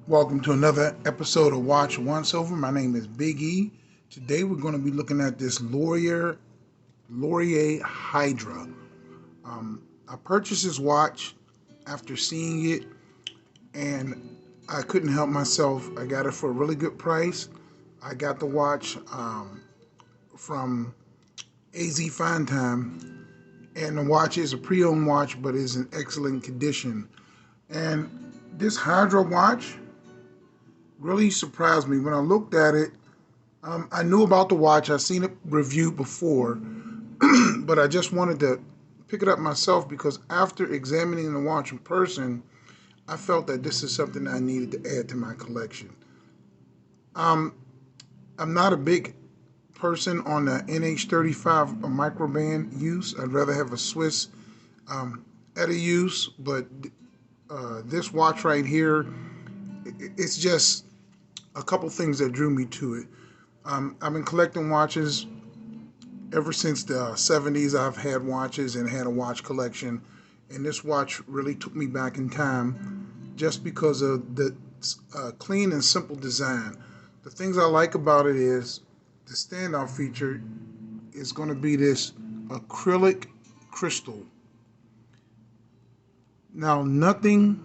Welcome to another episode of Watch Once Over. My name is Big E. Today we're going to be looking at this Laurier Hydra. I purchased this watch after seeing it, and I couldn't help myself. I got it for a really good price. I got the watch from AZ Fine Time, and the watch is a pre-owned watch, but is in excellent condition. And this Hydra watch really surprised me. When I looked at it, I knew about the watch. I've seen it reviewed before, but I just wanted to pick it up myself because after examining the watch in person, I felt that this is something I needed to add to my collection. I'm not a big person on the NH35 microband use. I'd rather have a Swiss at a use, but this watch right here, it's just a couple things that drew me to it. I've been collecting watches ever since the 70s. I've had watches and had a watch collection, and this watch really took me back in time just because of the clean and simple design. The things I like about it is the standout feature is going to be this acrylic crystal. Now, nothing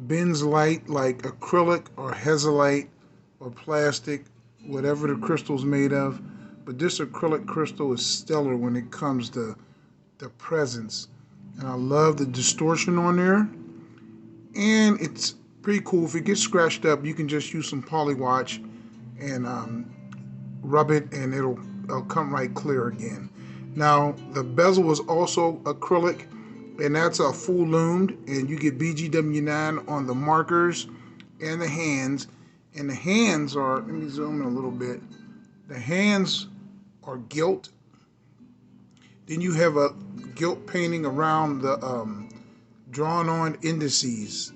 bends light like acrylic or hezolite or plastic, whatever the crystal's made of. But this acrylic crystal is stellar when it comes to the presence. And I love the distortion on there. And it's pretty cool. If it gets scratched up, you can just use some polywatch and rub it, and it'll come right clear again. Now, the bezel was also acrylic, and that's a full loomed, and you get BGW9 on the markers and the hands. And the hands are, let me zoom in a little bit. The hands are gilt. Then you have a gilt painting around the drawn on indices.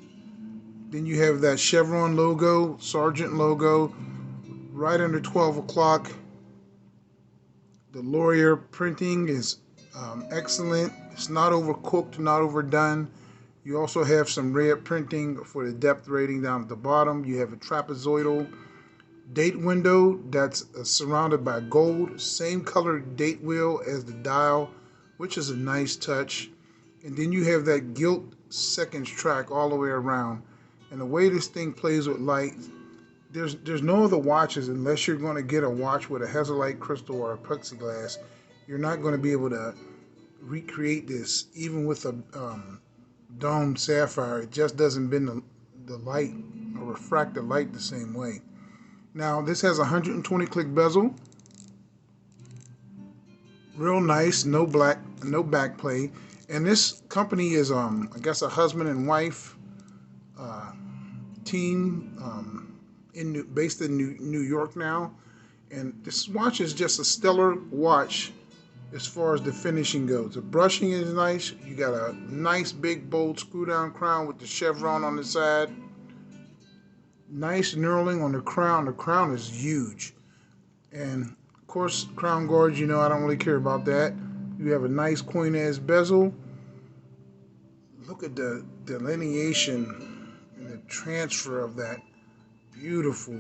Then you have that chevron logo, sergeant logo, right under 12 o'clock. The Laurier printing is excellent. It's not overcooked, not overdone. You also have some red printing for the depth rating down at the bottom. You have a trapezoidal date window that's surrounded by gold. Same colored date wheel as the dial, which is a nice touch. And then you have that gilt seconds track all the way around. And the way this thing plays with light, there's no other watches, unless you're going to get a watch with a hezolite crystal or a plexiglass. You're not going to be able to recreate this, even with a domed sapphire. It just doesn't bend the light or refract the light the same way. Now, this has a 120 click bezel, real nice, no back play. And this company is I guess a husband and wife team based in New York now. And this watch is just a stellar watch as far as the finishing goes. The brushing is nice. You got a nice big bold screw down crown with the chevron on the side. Nice knurling on the crown. The crown is huge. And of course, crown guards, you know, I don't really care about that. You have a nice coin-edge bezel. Look at the delineation and the transfer of that beautiful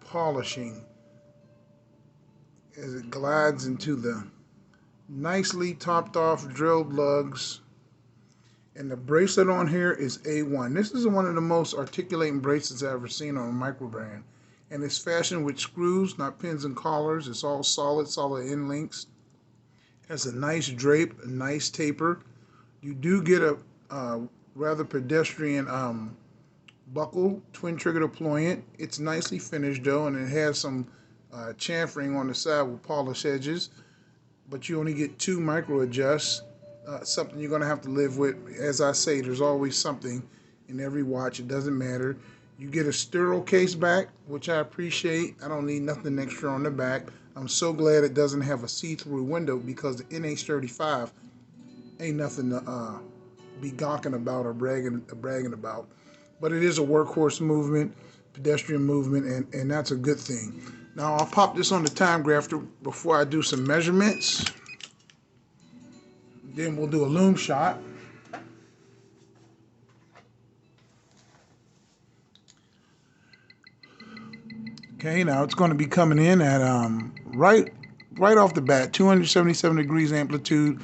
polishing as it glides into the nicely topped off drilled lugs. And the bracelet on here is A1. This is one of the most articulating bracelets I've ever seen on a microbrand. And it's fashioned with screws, not pins and collars. It's all solid end links. It has a nice drape, a nice taper. You do get a rather pedestrian buckle, twin trigger deployant. It's nicely finished though, and it has some chamfering on the side with polished edges. But you only get 2 micro adjusts. Something you're going to have to live with. As I say, there's always something in every watch. It doesn't matter. You get a sterile case back, which I appreciate. I don't need nothing extra on the back. I'm so glad it doesn't have a see-through window, because the NH35 ain't nothing to be gawking about or bragging about. But it is a workhorse movement, pedestrian movement, and that's a good thing. Now I'll pop this on the time grafter before I do some measurements. Then we'll do a loom shot. Okay, now it's going to be coming in at right off the bat, 277 degrees amplitude,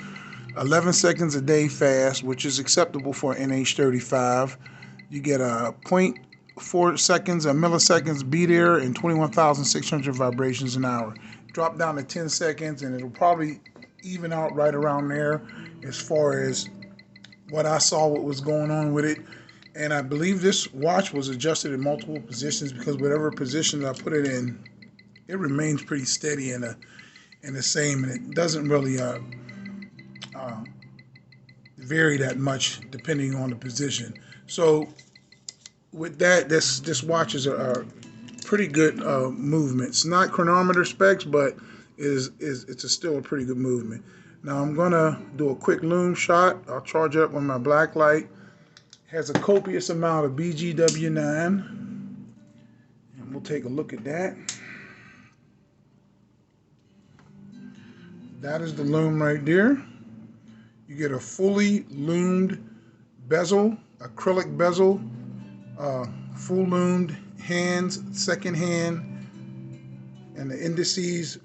11 seconds a day fast, which is acceptable for NH35. You get a 0.4 seconds, a milliseconds beat air, and 21,600 vibrations an hour. Drop down to 10 seconds, and it'll probably even out right around there as far as what I saw, what was going on with it. And I believe this watch was adjusted in multiple positions, because whatever position I put it in, it remains pretty steady and the same, and it doesn't really vary that much depending on the position. So with that, this watch is a pretty good movement. It's not chronometer specs, but it's still a pretty good movement. Now I'm gonna do a quick Loom shot. I'll charge it up with my black light. Has a copious amount of BGW9, and we'll take a look at that. That is the Loom right there. You get a fully loomed bezel, acrylic bezel, full loomed hands, second hand, and the indices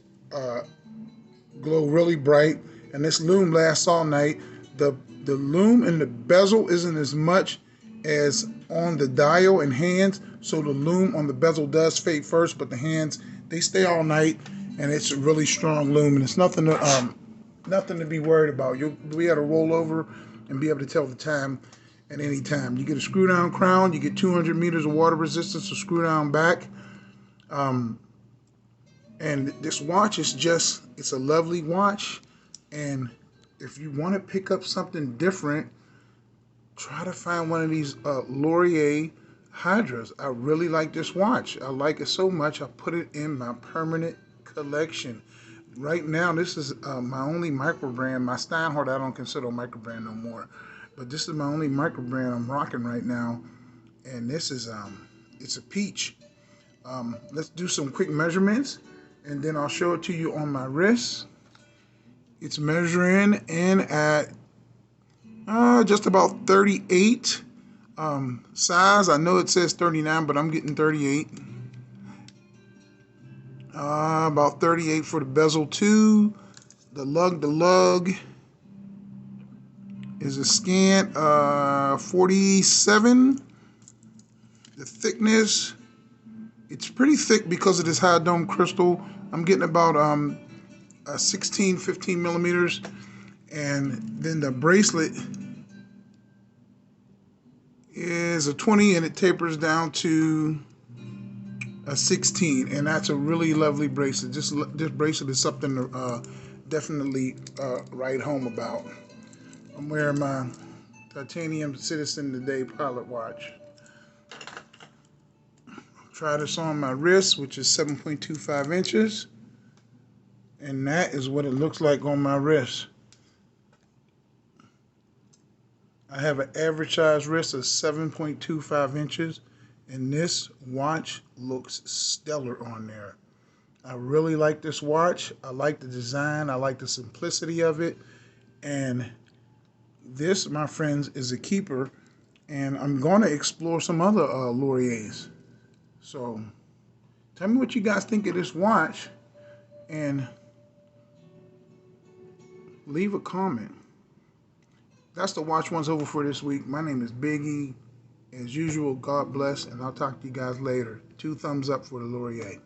glow really bright. And this Loom lasts all night. The Loom and the bezel isn't as much as on the dial and hands, so the Loom on the bezel does fade first, but the hands, they stay all night, and it's a really strong Loom, and it's nothing to be worried about. You'll be able to roll over and be able to tell the time at any time. You get a screw down crown, you get 200 meters of water resistance to screw down back. And this watch is it's a lovely watch. And if you want to pick up something different, try to find one of these Laurier Hydras. I really like this watch. I like it so much, I put it in my permanent collection. Right now, this is my only micro brand. My Steinhardt I don't consider a micro brand no more, but this is my only micro brand I'm rocking right now, and this is it's a peach. Let's do some quick measurements, and then I'll show it to you on my wrist. It's measuring in at just about 38 size. I know it says 39, but I'm getting 38. About 38 for the bezel too. The lug is a scant 47. The thickness, it's pretty thick because of this high dome crystal. I'm getting about 16, 15 millimeters. And then the bracelet is a 20, and it tapers down to a 16, and that's a really lovely bracelet. This bracelet is something to definitely write home about. I'm wearing my Titanium Citizen Today pilot watch. Try this on my wrist, which is 7.25 inches, and that is what it looks like on my wrist. I have an average size wrist of 7.25 inches, and this watch looks stellar on there. I really like this watch. I like the design. I like the simplicity of it. And this, my friends, is a keeper. And I'm going to explore some other Lauriers. So tell me what you guys think of this watch, and leave a comment. That's the Watch Ones over for this week. My name is Big E. As usual, God bless, and I'll talk to you guys later. 2 thumbs up for the Laurier.